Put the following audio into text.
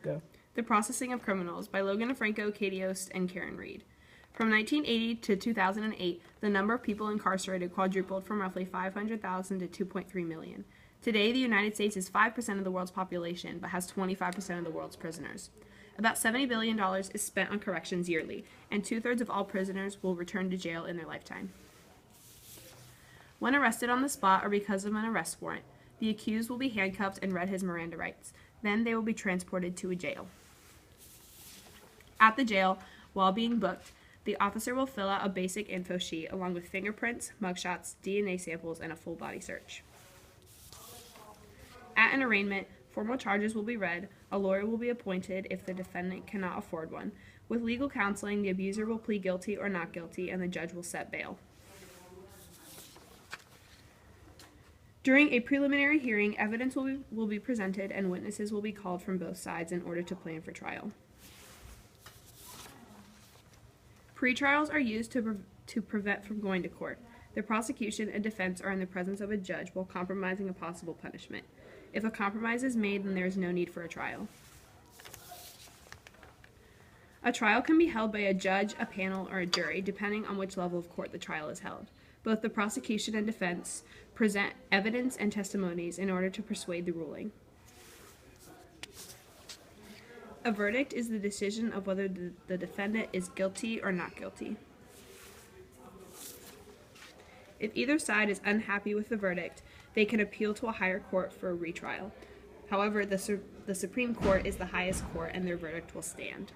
Go. The Processing of Criminals by Logan Franco, Katie Ost, and Karyn Reed. From 1980 to 2008, the number of people incarcerated quadrupled from roughly 500,000 to 2.3 million. Today, the United States is 5% of the world's population, but has 25% of the world's prisoners. About $70 billion is spent on corrections yearly, and 2/3 of all prisoners will return to jail in their lifetime. When arrested on the spot or because of an arrest warrant, the accused will be handcuffed and read his Miranda rights. Then they will be transported to a jail. At the jail, while being booked, the officer will fill out a basic info sheet along with fingerprints, mugshots, DNA samples, and a full body search. At an arraignment, formal charges will be read, a lawyer will be appointed if the defendant cannot afford one. With legal counseling, the abuser will plead guilty or not guilty, and the judge will set bail. During a preliminary hearing, evidence will be presented and witnesses will be called from both sides in order to plan for trial. Pretrials are used to prevent from going to court. The prosecution and defense are in the presence of a judge while compromising a possible punishment. If a compromise is made, then there is no need for a trial. A trial can be held by a judge, a panel, or a jury, depending on which level of court the trial is held. Both the prosecution and defense present evidence and testimonies in order to persuade the ruling. A verdict is the decision of whether the defendant is guilty or not guilty. If either side is unhappy with the verdict, they can appeal to a higher court for a retrial. However, the Supreme Court is the highest court and their verdict will stand.